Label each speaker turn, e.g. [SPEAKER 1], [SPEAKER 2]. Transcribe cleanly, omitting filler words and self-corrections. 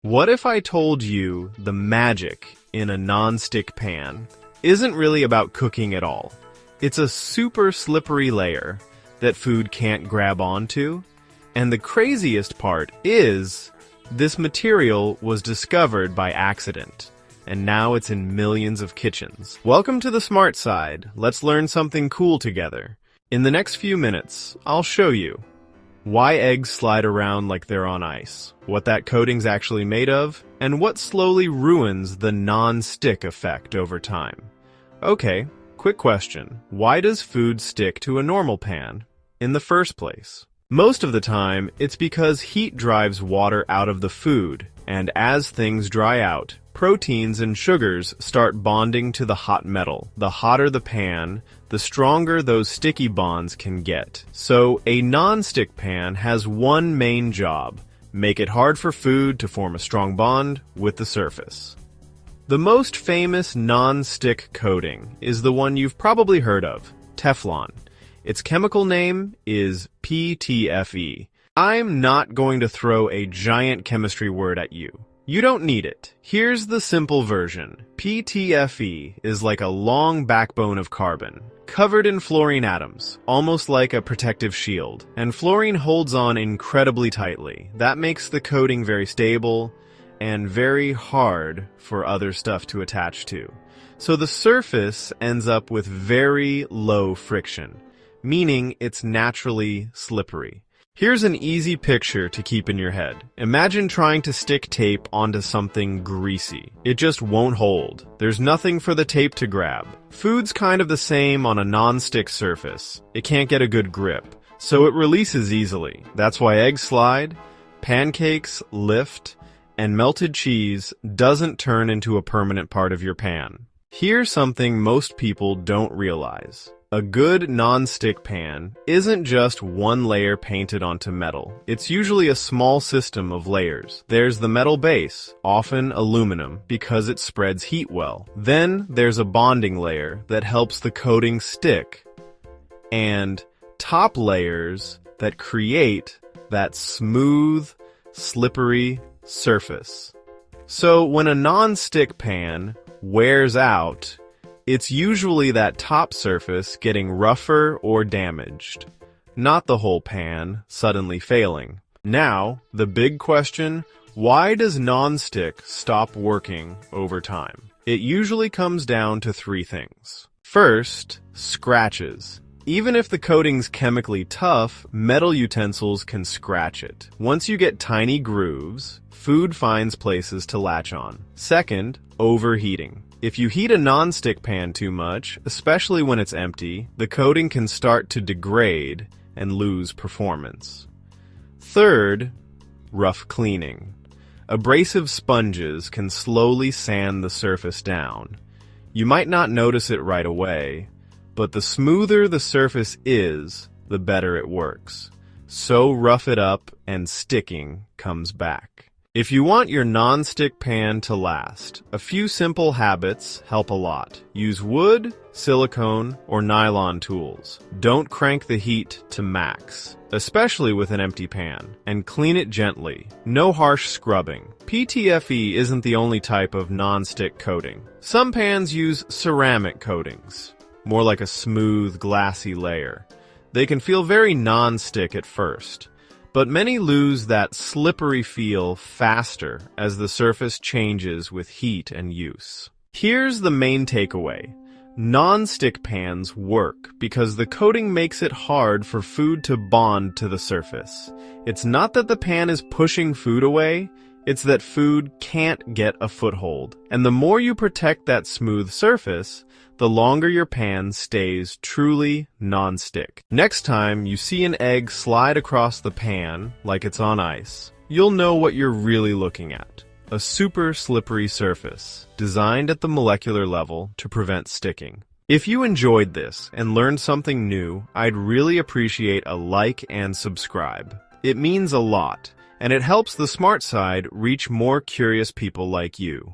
[SPEAKER 1] What if I told you the magic in a non-stick pan isn't really about cooking at all? It's a super slippery layer that food can't grab onto, and the craziest part is this material was discovered by accident, and now it's in millions of kitchens. Welcome to the smart side. Let's learn something cool together. In the next few minutes, I'll show you why eggs slide around like they're on ice, what that coating's actually made of, and what slowly ruins the non-stick effect over time. Okay, quick question. Why does food stick to a normal pan in the first place? Most of the time, it's because heat drives water out of the food, and as things dry out, proteins and sugars start bonding to the hot metal. The hotter the pan, the stronger those sticky bonds can get. So a non-stick pan has one main job: make it hard for food to form a strong bond with the surface. The most famous non-stick coating is the one you've probably heard of, Teflon. Its chemical name is PTFE. I'm not going to throw a giant chemistry word at you. You don't need it. Here's the simple version. PTFE is like a long backbone of carbon, covered in fluorine atoms, almost like a protective shield. And fluorine holds on incredibly tightly. That makes the coating very stable and very hard for other stuff to attach to. So the surface ends up with very low friction, meaning it's naturally slippery. Here's an easy picture to keep in your head. Imagine trying to stick tape onto something greasy. It just won't hold. There's nothing for the tape to grab. Food's kind of the same on a non-stick surface. It can't get a good grip, so it releases easily. That's why eggs slide, pancakes lift, and melted cheese doesn't turn into a permanent part of your pan. Here's something most people don't realize. A good non-stick pan isn't just one layer painted onto metal. It's usually a small system of layers. There's the metal base, often aluminum, because it spreads heat well. Then there's a bonding layer that helps the coating stick, and top layers that create that smooth, slippery surface. So when a non-stick pan wears out, it's usually that top surface getting rougher or damaged, not the whole pan suddenly failing. Now, the big question: why does non-stick stop working over time? It usually comes down to three things. First, scratches. Even if the coating's chemically tough, metal utensils can scratch it. Once you get tiny grooves, food finds places to latch on. Second, overheating. If you heat a non-stick pan too much, especially when it's empty, the coating can start to degrade and lose performance. Third, rough cleaning. Abrasive sponges can slowly sand the surface down. You might not notice it right away, but the smoother the surface is, the better it works. So rough it up and sticking comes back. If you want your non-stick pan to last, a few simple habits help a lot. Use wood, silicone, or nylon tools. Don't crank the heat to max, especially with an empty pan, and clean it gently. No harsh scrubbing. PTFE isn't the only type of non-stick coating. Some pans use ceramic coatings, more like a smooth, glassy layer. They can feel very non-stick at first, but many lose that slippery feel faster as the surface changes with heat and use. Here's the main takeaway. Non-stick pans work because the coating makes it hard for food to bond to the surface. It's not that the pan is pushing food away, it's that food can't get a foothold. And the more you protect that smooth surface, the longer your pan stays truly non-stick. Next time you see an egg slide across the pan like it's on ice, you'll know what you're really looking at. A super slippery surface, designed at the molecular level to prevent sticking. If you enjoyed this and learned something new, I'd really appreciate a like and subscribe. It means a lot, and it helps the smart side reach more curious people like you.